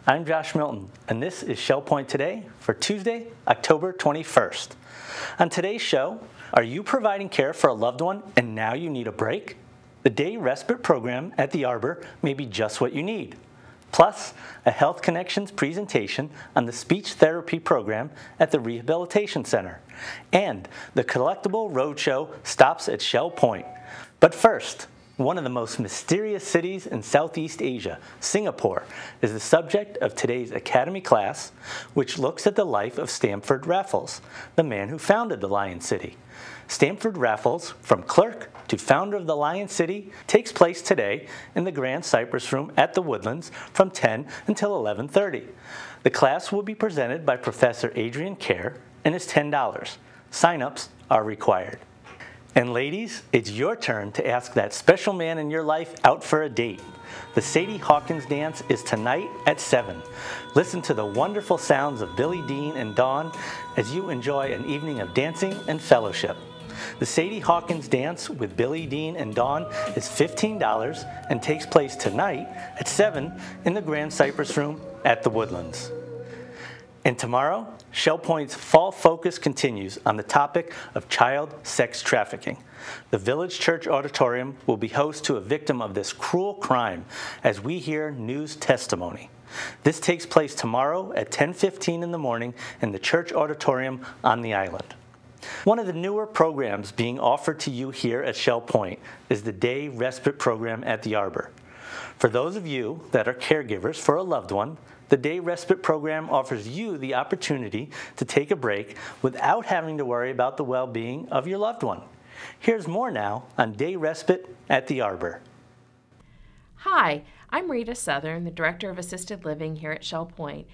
I'm Josh Milton, and this is Shell Point Today for Tuesday, October 21st. On today's show, are you providing care for a loved one and now you need a break? The day respite program at the Arbor may be just what you need. Plus, a Health Connections presentation on the speech therapy program at the Rehabilitation Center. And the Collectible Roadshow stops at Shell Point. But first, one of the most mysterious cities in Southeast Asia, Singapore, is the subject of today's Academy class, which looks at the life of Stamford Raffles, the man who founded the Lion City. Stamford Raffles, from clerk to founder of the Lion City, takes place today in the Grand Cypress Room at the Woodlands from 10 until 11:30. The class will be presented by Professor Adrian Kerr and is $10. Sign-ups are required. And ladies, it's your turn to ask that special man in your life out for a date. The Sadie Hawkins dance is tonight at 7. Listen to the wonderful sounds of Billy Dean and Dawn as you enjoy an evening of dancing and fellowship. The Sadie Hawkins dance with Billy Dean and Dawn is $15 and takes place tonight at 7 in the Grand Cypress Room at the Woodlands. And tomorrow, Shell Point's fall focus continues on the topic of child sex trafficking. The Village Church Auditorium will be host to a victim of this cruel crime as we hear news testimony. This takes place tomorrow at 10:15 in the morning in the church auditorium on the island. One of the newer programs being offered to you here at Shell Point is the Day Respite Program at the Arbor. For those of you that are caregivers for a loved one, the Day Respite Program offers you the opportunity to take a break without having to worry about the well-being of your loved one. Here's more now on Day Respite at the Arbor. Hi, I'm Rita Southern, the Director of Assisted Living here at Shell Point.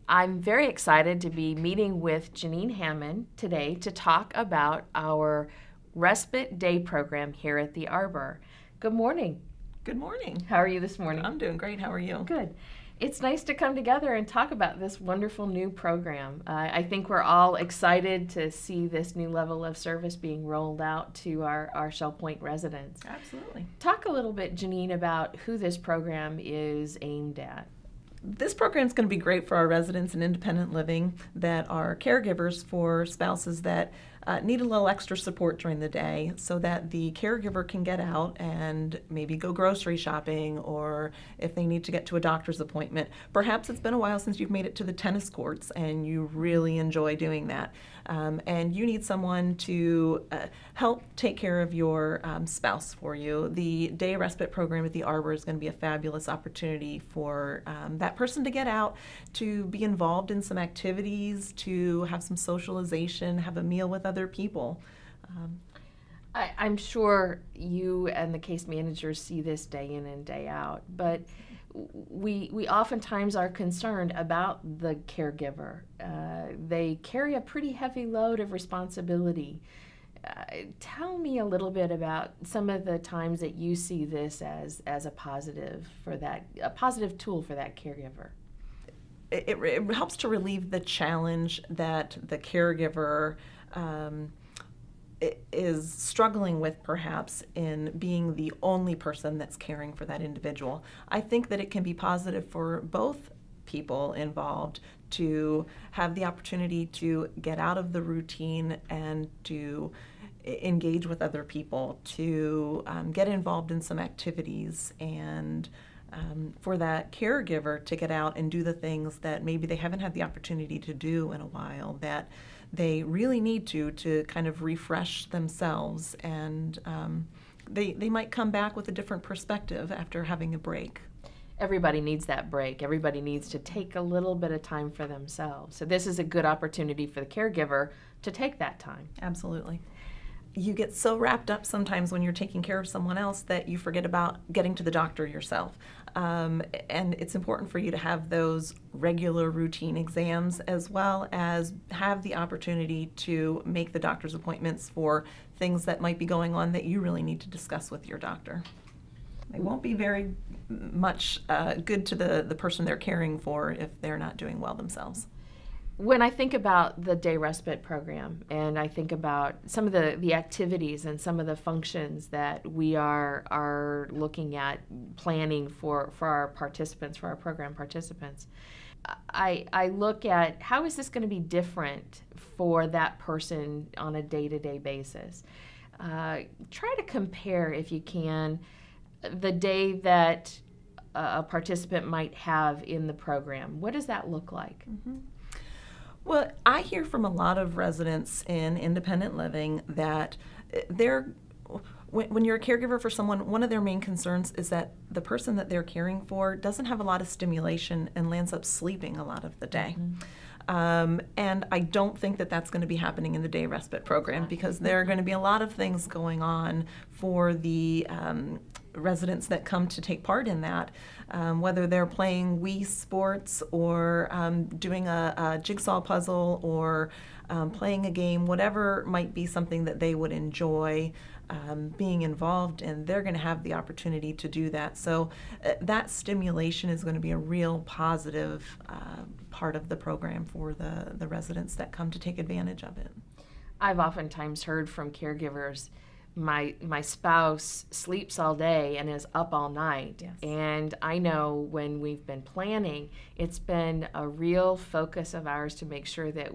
I'm very excited to be meeting with Janine Hammond today to talk about our Respite Day program here at the Arbor. Good morning. Good morning. How are you this morning? I'm doing great. How are you? Good. It's nice to come together and talk about this wonderful new program. I think we're all excited to see this new level of service being rolled out to our Shell Point residents. Absolutely. Talk a little bit, Janine, about who this program is aimed at. This program is going to be great for our residents in independent living that are caregivers for spouses that need a little extra support during the day so that the caregiver can get out and maybe go grocery shopping, or if they need to get to a doctor's appointment. Perhaps it's been a while since you've made it to the tennis courts and you really enjoy doing that. And you need someone to help take care of your spouse for you. The Day Respite Program at the Arbor is going to be a fabulous opportunity for that person to get out, to be involved in some activities, to have some socialization, have a meal with other people. I'm sure you and the case managers see this day in and day out, but we oftentimes are concerned about the caregiver. They carry a pretty heavy load of responsibility. Tell me a little bit about some of the times that you see this as a positive tool for that caregiver. It helps to relieve the challenge that the caregiver is struggling with, perhaps, in being the only person that's caring for that individual. I think that it can be positive for both people involved to have the opportunity to get out of the routine and to engage with other people, to get involved in some activities, and for that caregiver to get out and do the things that maybe they haven't had the opportunity to do in a while, that they really need to kind of refresh themselves, and they might come back with a different perspective after having a break. Everybody needs that break. Everybody needs to take a little bit of time for themselves. So this is a good opportunity for the caregiver to take that time. Absolutely. You get so wrapped up sometimes when you're taking care of someone else that you forget about getting to the doctor yourself. And it's important for you to have those regular routine exams, as well as have the opportunity to make the doctor's appointments for things that might be going on that you really need to discuss with your doctor. They won't be very much good to the person they're caring for if they're not doing well themselves. When I think about the day respite program, and I think about some of the activities and some of the functions that we are looking at planning for our participants, for our program participants, I look at how is this going to be different for that person on a day-to-day basis. Try to compare, if you can, the day that a participant might have in the program. What does that look like? Mm-hmm. Well, I hear from a lot of residents in independent living that when you're a caregiver for someone, one of their main concerns is that the person that they're caring for doesn't have a lot of stimulation and lands up sleeping a lot of the day. Mm-hmm. And I don't think that that's going to be happening in the day respite program, because there are going to be a lot of things going on for the residents that come to take part in that, whether they're playing Wii sports or doing a jigsaw puzzle or playing a game, whatever might be something that they would enjoy being involved in, they're going to have the opportunity to do that. So that stimulation is going to be a real positive part of the program for the residents that come to take advantage of it. I've oftentimes heard from caregivers, my spouse sleeps all day and is up all night. Yes. And I know when we've been planning, it's been a real focus of ours to make sure that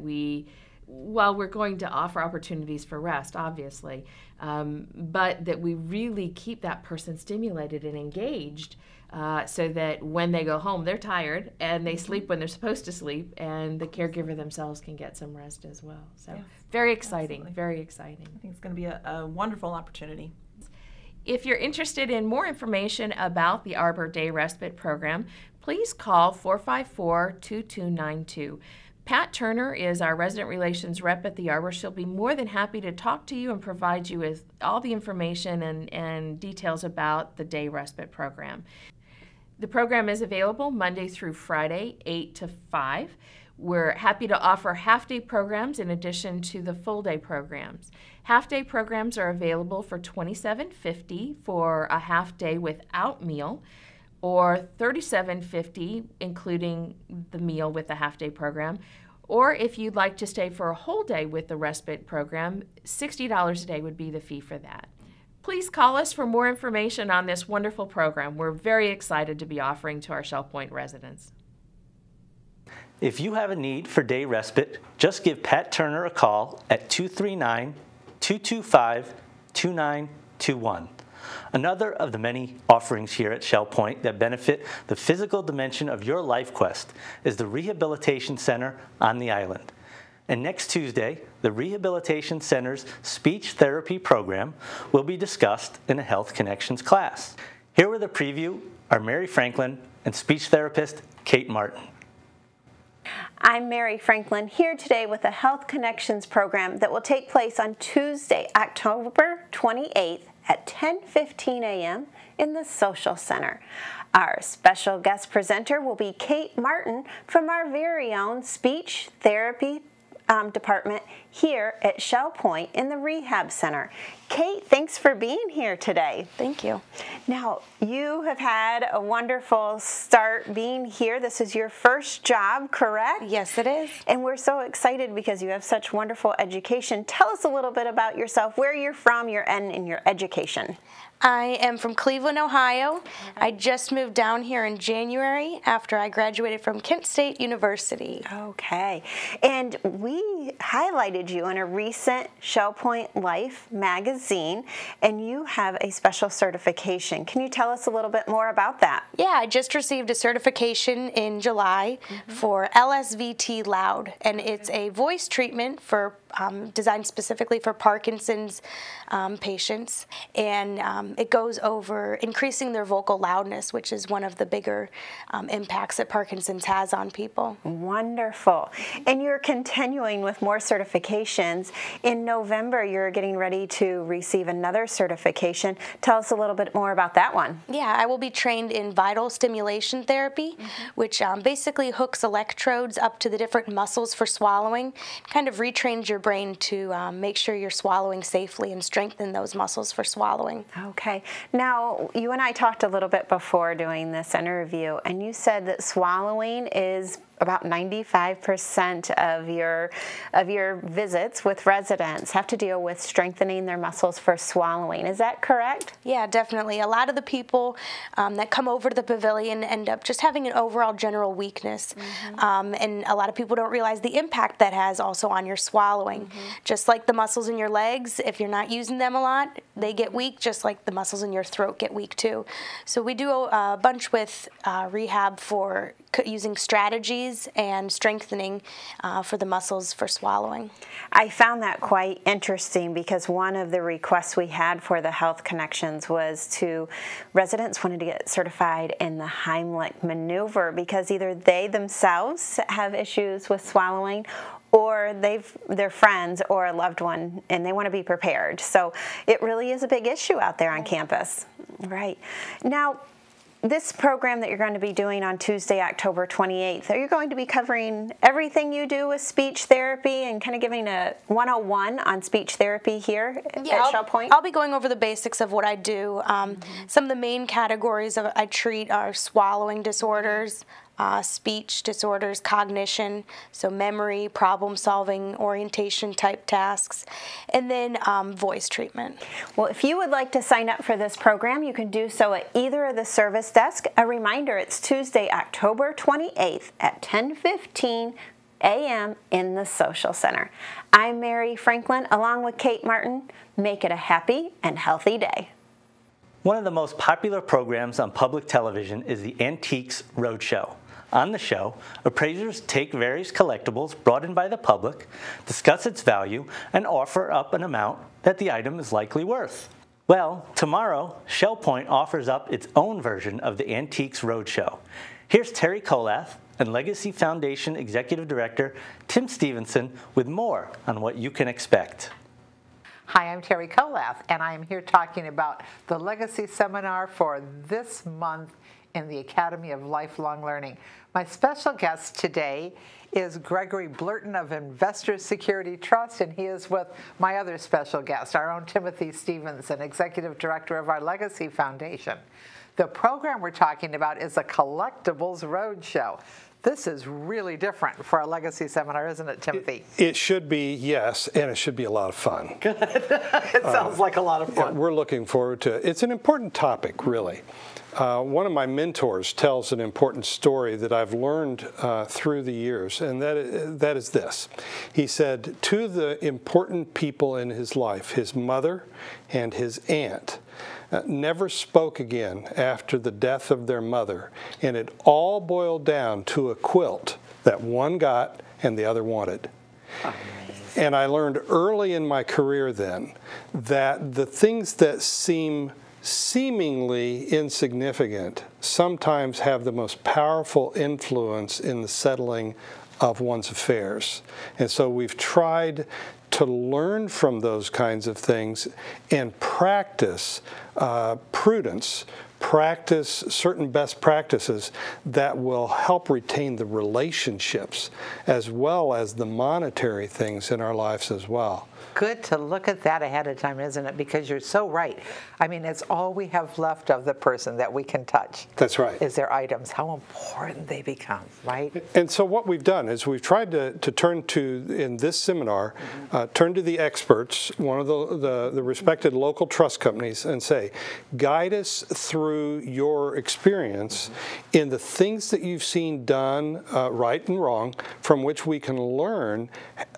while we're going to offer opportunities for rest, obviously, but that we really keep that person stimulated and engaged, so that when they go home, they're tired and they sleep when they're supposed to sleep, and the caregiver themselves can get some rest as well. So yes, very exciting, absolutely. Very exciting. I think it's going to be a wonderful opportunity. If you're interested in more information about the Arbor Day Respite Program, please call 454-2292. Pat Turner is our resident relations rep at the Arbor. She'll be more than happy to talk to you and provide you with all the information and details about the Day Respite Program. The program is available Monday through Friday, 8 to 5. We're happy to offer half-day programs in addition to the full-day programs. Half-day programs are available for $27.50 for a half-day without meal, or $37.50 including the meal with the half-day program. Or if you'd like to stay for a whole day with the respite program, $60 a day would be the fee for that. Please call us for more information on this wonderful program. We're very excited to be offering to our Shell Point residents. If you have a need for day respite, just give Pat Turner a call at 239-225-2921. Another of the many offerings here at Shell Point that benefit the physical dimension of your life quest is the Rehabilitation Center on the island. And next Tuesday, the Rehabilitation Center's speech therapy program will be discussed in a Health Connections class. Here with a preview are Mary Franklin and speech therapist Kate Martin. I'm Mary Franklin, here today with a Health Connections program that will take place on Tuesday, October 28th at 10:15 a.m. in the Social Center. Our special guest presenter will be Kate Martin from our very own speech therapy department here at Shell Point in the Rehab Center. Kate, thanks for being here today. Thank you. Now, you have had a wonderful start being here. This is your first job, correct? Yes, it is. And we're so excited because you have such wonderful education. Tell us a little bit about yourself, where you're from, your end, and your education. I am from Cleveland, Ohio. I just moved down here in January after I graduated from Kent State University. Okay. And we highlighted you in a recent Shell Point Life magazine, and you have a special certification. Can you tell us a little bit more about that? Yeah, I just received a certification in July for LSVT Loud, and it's a voice treatment for designed specifically for Parkinson's patients, and it goes over increasing their vocal loudness, which is one of the bigger impacts that Parkinson's has on people. Wonderful. And you're continuing with more certifications. In November, you're getting ready to receive another certification. Tell us a little bit more about that one. Yeah, I will be trained in vital stimulation therapy, which basically hooks electrodes up to the different muscles for swallowing, kind of retrains your brain to make sure you're swallowing safely and strengthen those muscles for swallowing. Okay. Now, you and I talked a little bit before doing this interview, and you said that swallowing is about 95% of your visits with residents have to deal with strengthening their muscles for swallowing. Is that correct? Yeah, definitely. A lot of the people that come over to the pavilion end up just having an overall general weakness. And a lot of people don't realize the impact that has also on your swallowing. Just like the muscles in your legs, if you're not using them a lot, they get weak, just like the muscles in your throat get weak too. So we do a bunch with rehab for using strategies and strengthening for the muscles for swallowing. I found that quite interesting because one of the requests we had for the Health Connections was residents wanted to get certified in the Heimlich maneuver because either they themselves have issues with swallowing or their friends or a loved one, and they want to be prepared. So it really is a big issue out there on campus. Right. Now, this program that you're going to be doing on Tuesday, October 28th, are you going to be covering everything you do with speech therapy and kind of giving a 101 on speech therapy here at Shell Point? I'll be going over the basics of what I do. Some of the main categories I treat are swallowing disorders, speech disorders, cognition, so memory, problem solving, orientation type tasks, and then voice treatment. Well, if you would like to sign up for this program, you can do so at either of the service desks. A reminder, it's Tuesday, October 28th at 10:15 a.m. in the Social Center. I'm Mary Franklin, along with Kate Martin. Make it a happy and healthy day. One of the most popular programs on public television is the Antiques Roadshow. On the show, appraisers take various collectibles brought in by the public, discuss its value, and offer up an amount that the item is likely worth. Well, tomorrow, Shell Point offers up its own version of the Antiques Roadshow. Here's Terry Kolath and Legacy Foundation Executive Director Tim Stephenson with more on what you can expect. Hi, I'm Terry Kolath, and I am here talking about the Legacy Seminar for this month in the Academy of Lifelong Learning. My special guest today is Gregory Blurton of Investors Security Trust, and he is with my other special guest, our own Timothy Stephenson, Executive Director of our Legacy Foundation. The program we're talking about is a Collectibles Roadshow. This is really different for a Legacy seminar, isn't it, Timothy? It should be, yes, and it should be a lot of fun. Good. It sounds like a lot of fun. We're looking forward to it. It's an important topic, really. One of my mentors tells an important story that I've learned through the years, and that is this. He said, two of the important people in his life, his mother and his aunt, never spoke again after the death of their mother, and it all boiled down to a quilt that one got and the other wanted. And I learned early in my career then that the things that seemingly insignificant sometimes have the most powerful influence in the settling of one's affairs. And so we've tried to learn from those kinds of things and practice prudence, practice certain best practices that will help retain the relationships as well as the monetary things in our lives as well. Good to look at that ahead of time, isn't it? Because you're so right. I mean, it's all we have left of the person that we can touch. That's right. Is their items, how important they become, right? And so what we've done is we've tried to turn to, in this seminar, turn to the experts, one of the respected local trust companies, and say, guide us through your experience in the things that you've seen done right and wrong, from which we can learn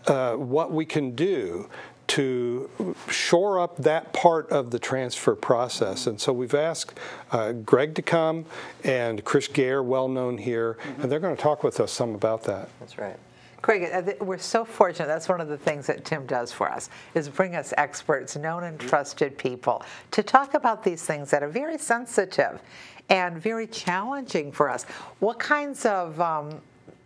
what we can do to shore up that part of the transfer process. And so we've asked Greg to come and Chris Gare, well known here, and they're going to talk with us some about that. That's right. Craig, we're so fortunate. That's one of the things that Tim does for us, is bring us experts, known and trusted people, to talk about these things that are very sensitive and very challenging for us. What kinds of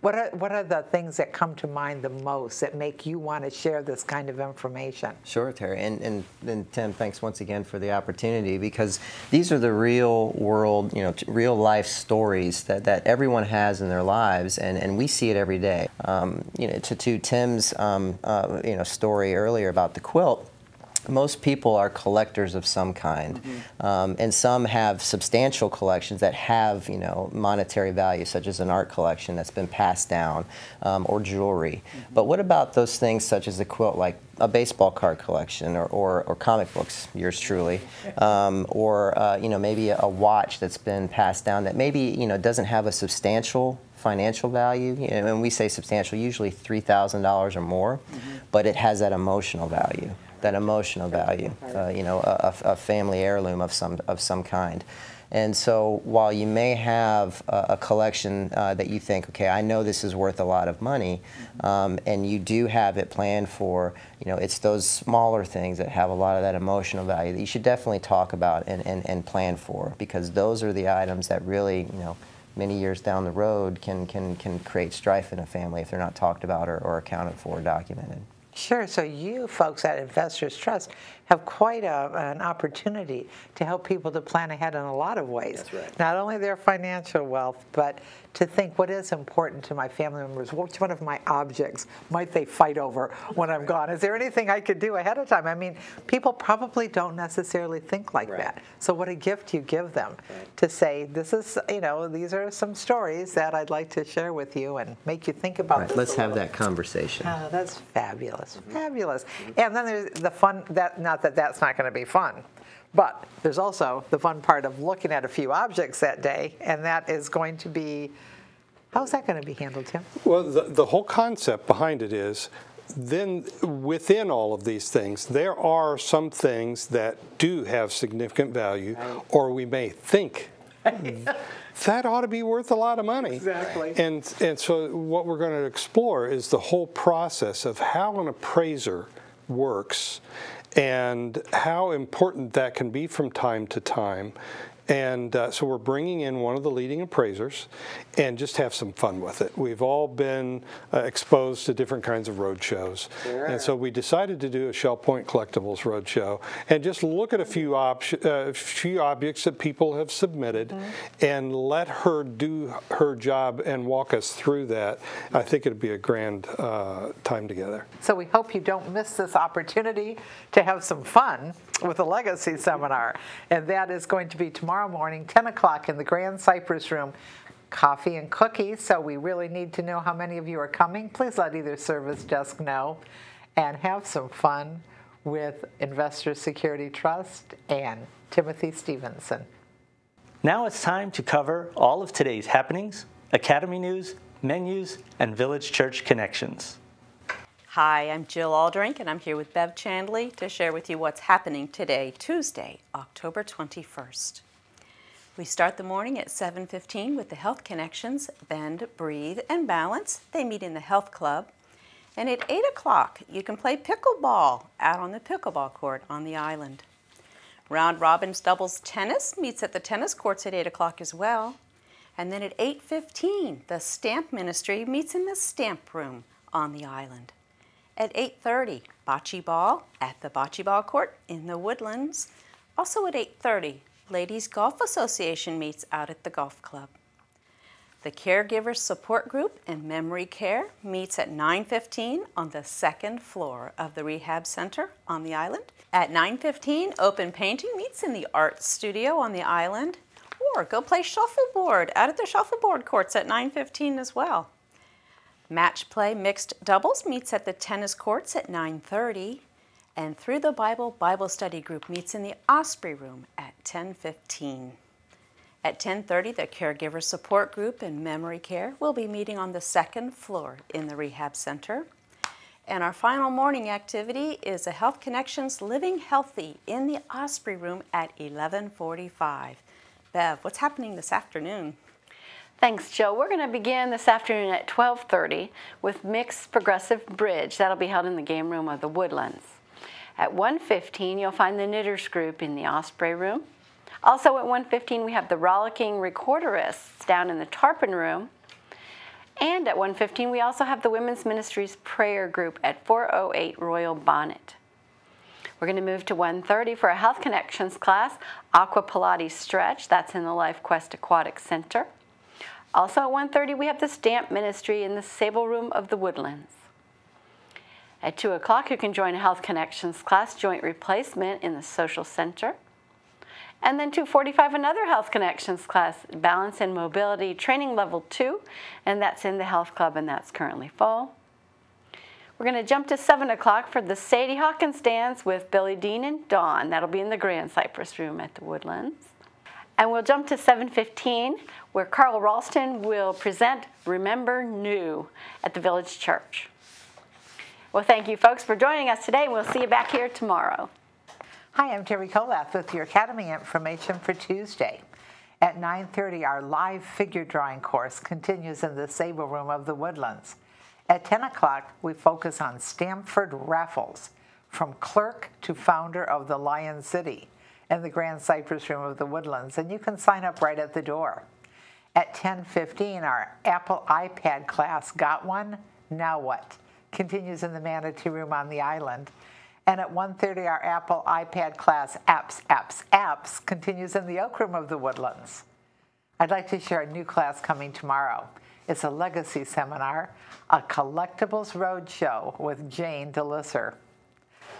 what are the things that come to mind the most that make you want to share this kind of information? Sure, Terry. And Tim, thanks once again for the opportunity, because these are the real world, real life stories that everyone has in their lives, and we see it every day. To Tim's story earlier about the quilt, most people are collectors of some kind, and some have substantial collections that have, you know, monetary value, such as an art collection that's been passed down, or jewelry. But what about those things such as a quilt, like a baseball card collection, or comic books, yours truly, or you know, maybe a watch that's been passed down that maybe, you know, doesn't have a substantial financial value. You know, when we say substantial, usually $3,000 or more, but it has that emotional value. You know, a family heirloom of some kind. And so while you may have a collection that you think, okay, I know this is worth a lot of money, and you do have it planned for, you know, it's those smaller things that have a lot of that emotional value that you should definitely talk about and plan for, because those are the items that really, you know, many years down the road can create strife in a family if they're not talked about or accounted for or documented. Sure. So you folks at Investors Trust have quite an opportunity to help people to plan ahead in a lot of ways. That's right. Not only their financial wealth, but to think what is important to my family members. Which one of my objects might they fight over when I'm gone? Is there anything I could do ahead of time? I mean, people probably don't necessarily think like that. So what a gift you give them to say, this is, you know, these are some stories that I'd like to share with you and make you think about this. Let's have that conversation. Oh, that's fabulous. Fabulous. And then there's the fun, not that that's not going to be fun, but there's also the fun part of looking at a few objects that day, and that is going to be, how's that going to be handled, Tim? Well, the whole concept behind it is, then within all of these things, there are some things that do have significant value, or we may think that ought to be worth a lot of money. Exactly. And so what we're going to explore is the whole process of how an appraiser works and how important that can be from time to time. And so we're bringing in one of the leading appraisers and just have some fun with it. We've all been exposed to different kinds of road shows. Sure. And so we decided to do a Shell Point Collectibles road show and just look at a few objects that people have submitted and let her do her job and walk us through that. I think it'd be a grand time together. So we hope you don't miss this opportunity to have some fun with the Legacy Seminar. And that is going to be tomorrow morning, 10 o'clock in the Grand Cypress Room. Coffee and cookies, so we really need to know how many of you are coming. Please let either service desk know, and have some fun with Investors Security Trust and Timothy Stephenson. Now it's time to cover all of today's happenings, Academy news, menus, and Village Church connections. Hi, I'm Jill Aldrink, and I'm here with Bev Chandley to share with you what's happening today, Tuesday, October 21st. We start the morning at 7:15 with the Health Connections, Bend, Breathe, and Balance. They meet in the Health Club. And at 8 o'clock, you can play pickleball out on the pickleball court on the island. Round Robin's Doubles Tennis meets at the tennis courts at 8 o'clock as well. And then at 8:15, the Stamp Ministry meets in the Stamp Room on the island. At 8:30, Bocce Ball at the Bocce Ball Court in the Woodlands. Also at 8:30, Ladies Golf Association meets out at the Golf Club. The Caregiver Support Group and Memory Care meets at 9:15 on the second floor of the Rehab Center on the island. At 9:15, Open Painting meets in the Art Studio on the island. Or go play shuffleboard out at the shuffleboard courts at 9:15 as well. Match Play Mixed Doubles meets at the tennis courts at 9:30. And Through the Bible Study Group meets in the Osprey Room at 10:15. At 10:30, the Caregiver Support Group and Memory Care will be meeting on the second floor in the Rehab Center. And our final morning activity is a Health Connections Living Healthy in the Osprey Room at 11:45. Bev, what's happening this afternoon? Thanks, Joe. We're going to begin this afternoon at 12:30 with Mixed Progressive Bridge. That'll be held in the game room of the Woodlands. At 1:15, you'll find the Knitters Group in the Osprey Room. Also at 1:15, we have the Rollicking Recorderists down in the Tarpon Room. And at 1:15, we also have the Women's Ministries Prayer Group at 408 Royal Bonnet. We're going to move to 1:30 for a Health Connections class, Aqua Pilates Stretch. That's in the Life Quest Aquatic Center. Also at 1:30, we have the Stamp Ministry in the Sable Room of the Woodlands. At 2 o'clock, you can join a Health Connections class, Joint Replacement, in the Social Center. And then 2:45, another Health Connections class, Balance and Mobility Training Level 2, and that's in the Health Club, and that's currently full. We're going to jump to 7 o'clock for the Sadie Hawkins dance with Billy Dean and Dawn. That'll be in the Grand Cypress Room at the Woodlands. And we'll jump to 7:15, where Carl Ralston will present Remember New at the Village Church. Well, thank you, folks, for joining us today. We'll see you back here tomorrow. Hi, I'm Terry Colath with your Academy information for Tuesday. At 9:30, our live figure drawing course continues in the Sable Room of the Woodlands. At 10 o'clock, we focus on Stamford Raffles, from clerk to founder of the Lion City, in the Grand Cypress Room of the Woodlands, and you can sign up right at the door. At 10:15, our Apple iPad class, Got One? Now What? Continues in the Manatee Room on the island. And at 1:30, our Apple iPad class, Apps, continues in the Oak Room of the Woodlands. I'd like to share a new class coming tomorrow. It's a legacy seminar, a Collectibles Roadshow with Jane DeLisser.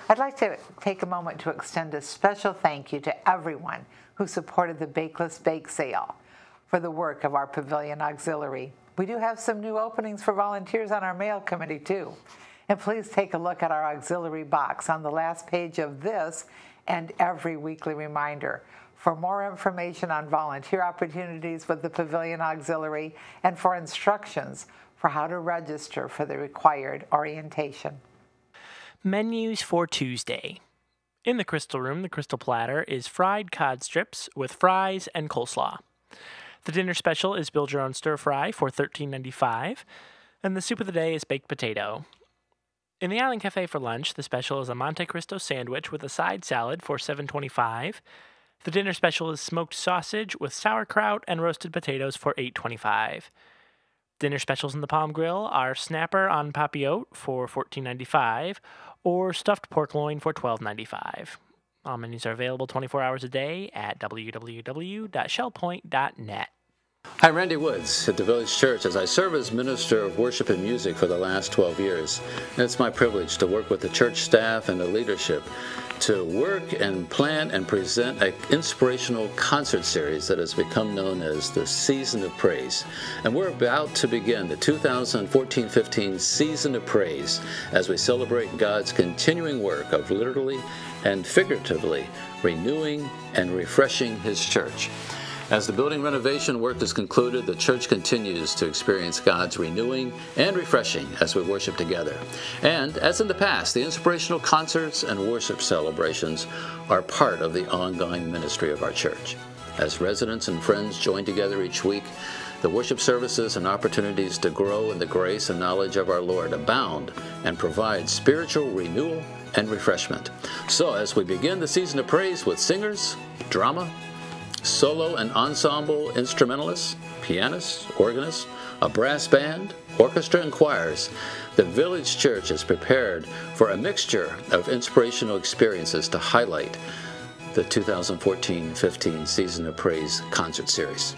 I'd like to take a moment to extend a special thank you to everyone who supported the Bakeless Bake Sale for the work of our Pavilion Auxiliary. We do have some new openings for volunteers on our mail committee, too. And please take a look at our auxiliary box on the last page of this and every weekly reminder for more information on volunteer opportunities with the Pavilion Auxiliary and for instructions for how to register for the required orientation. Menus for Tuesday. In the Crystal Room, the Crystal Platter is fried cod strips with fries and coleslaw. The dinner special is build your own stir fry for $13.95, and the soup of the day is baked potato. In the Island Cafe for lunch, the special is a Monte Cristo sandwich with a side salad for $7.25. The dinner special is smoked sausage with sauerkraut and roasted potatoes for $8.25. Dinner specials in the Palm Grill are snapper en papillote for $14.95 or stuffed pork loin for $12.95. All menus are available 24 hours a day at www.shellpoint.net. Hi, Randy Woods at the Village Church as I serve as Minister of Worship and Music for the last 12 years. And it's my privilege to work with the church staff and the leadership to work and plan and present an inspirational concert series that has become known as the Season of Praise. And we're about to begin the 2014-15 Season of Praise as we celebrate God's continuing work of literally and figuratively renewing and refreshing His church. As the building renovation work is concluded, the church continues to experience God's renewing and refreshing as we worship together. And as in the past, the inspirational concerts and worship celebrations are part of the ongoing ministry of our church. As residents and friends join together each week, the worship services and opportunities to grow in the grace and knowledge of our Lord abound and provide spiritual renewal and refreshment. So as we begin the season of praise with singers, drama, solo and ensemble instrumentalists, pianists, organists, a brass band, orchestra, and choirs, the Village Church is prepared for a mixture of inspirational experiences to highlight the 2014-15 Season of Praise concert series.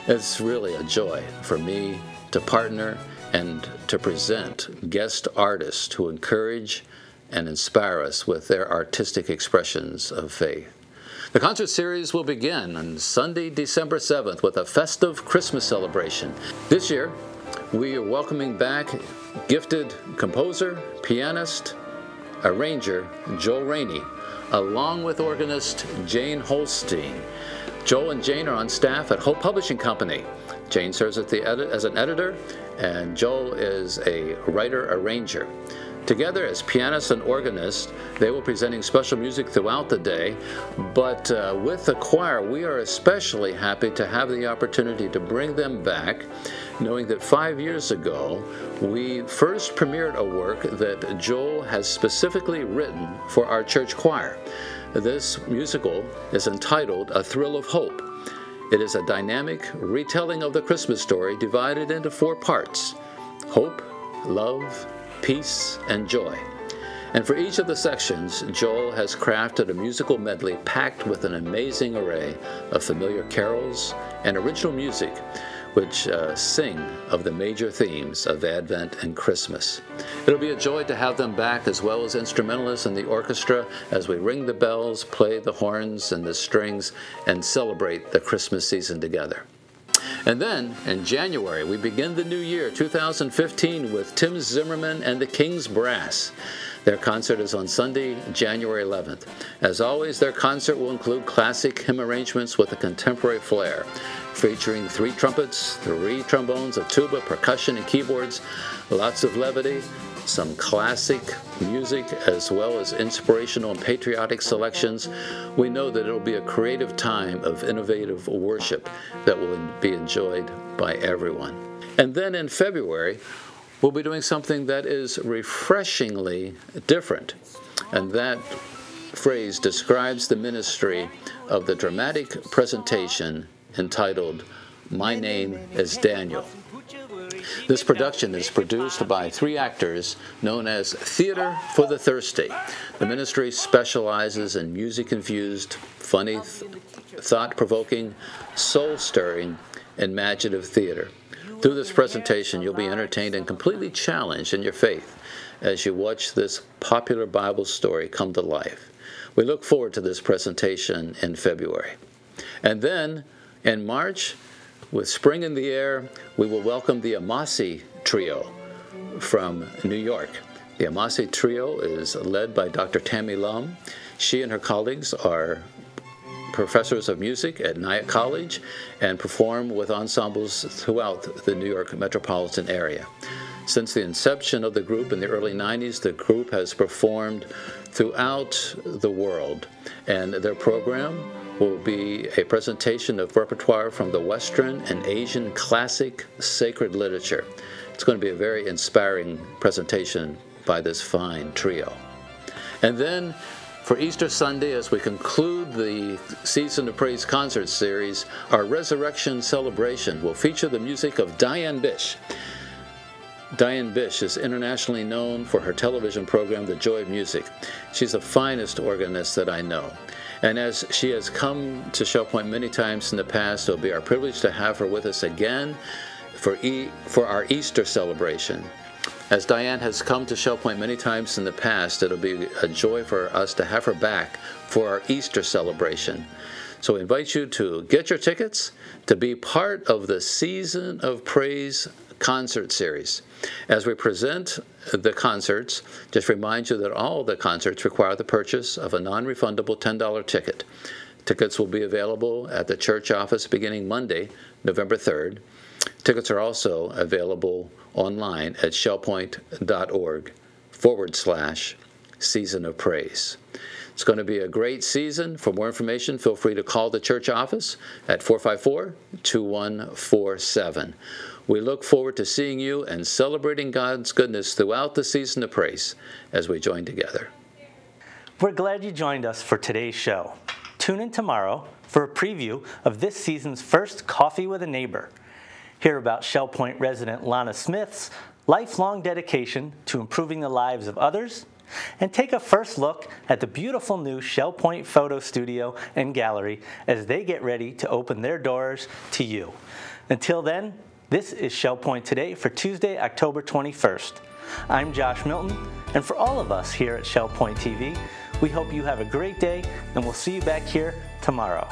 It's really a joy for me to partner and to present guest artists who encourage and inspire us with their artistic expressions of faith. The concert series will begin on Sunday, December 7th with a festive Christmas celebration. This year, we are welcoming back gifted composer, pianist, arranger Joel Rainey, along with organist Jane Holstein. Joel and Jane are on staff at Hope Publishing Company. Jane serves as an editor, and Joel is a writer-arranger. Together as pianists and organists, they will be presenting special music throughout the day, but with the choir, we are especially happy to have the opportunity to bring them back, knowing that 5 years ago, we first premiered a work that Joel has specifically written for our church choir. This musical is entitled A Thrill of Hope. It is a dynamic retelling of the Christmas story divided into 4 parts: hope, love, peace, and joy. And for each of the sections, Joel has crafted a musical medley packed with an amazing array of familiar carols and original music, which sing of the major themes of Advent and Christmas. It'll be a joy to have them back, as well as instrumentalists and the orchestra, as we ring the bells, play the horns and the strings, and celebrate the Christmas season together. And then, in January, we begin the new year, 2015, with Tim Zimmerman and the King's Brass. Their concert is on Sunday, January 11th. As always, their concert will include classic hymn arrangements with a contemporary flair, featuring 3 trumpets, 3 trombones, a tuba, percussion, and keyboards, lots of levity, some classic music, as well as inspirational and patriotic selections. We know that it'll be a creative time of innovative worship that will be enjoyed by everyone. And then in February, we'll be doing something that is refreshingly different. And that phrase describes the ministry of the dramatic presentation entitled, My Name is Daniel. This production is produced by 3 actors known as Theater for the Thirsty. The ministry specializes in music-infused, funny, thought-provoking, soul-stirring, imaginative theater. Through this presentation, you'll be entertained and completely challenged in your faith as you watch this popular Bible story come to life. We look forward to this presentation in February. And then, in March, with spring in the air, we will welcome the Amasi Trio from New York. The Amasi Trio is led by Dr. Tammy Lum. She and her colleagues are professors of music at Nyack College and perform with ensembles throughout the New York metropolitan area. Since the inception of the group in the early 90s, the group has performed throughout the world, and their program will be a presentation of repertoire from the Western and Asian classic sacred literature. It's going to be a very inspiring presentation by this fine trio. And then for Easter Sunday, as we conclude the Season of Praise concert series, our Resurrection celebration will feature the music of Diane Bish. Diane Bish is internationally known for her television program, The Joy of Music. She's the finest organist that I know. And as she has come to Shell Point many times in the past, it'll be our privilege to have her with us again for our Easter celebration. As Diane has come to Shell Point many times in the past, it'll be a joy for us to have her back for our Easter celebration. So we invite you to get your tickets to be part of the Season of Praise concert series. As we present the concerts, just remind you that all the concerts require the purchase of a non-refundable $10 ticket. Tickets will be available at the church office beginning Monday, November 3rd. Tickets are also available online at shellpoint.org/Season of Praise. It's going to be a great season. For more information, feel free to call the church office at 454-2147. We look forward to seeing you and celebrating God's goodness throughout the Season of Praise as we join together. We're glad you joined us for today's show. Tune in tomorrow for a preview of this season's first Coffee with a Neighbor. Hear about Shell Point resident Lana Smith's lifelong dedication to improving the lives of others, and take a first look at the beautiful new Shell Point photo studio and gallery as they get ready to open their doors to you. Until then, this is Shell Point Today for Tuesday, October 21st. I'm Josh Milton, and for all of us here at Shell Point TV, we hope you have a great day, and we'll see you back here tomorrow.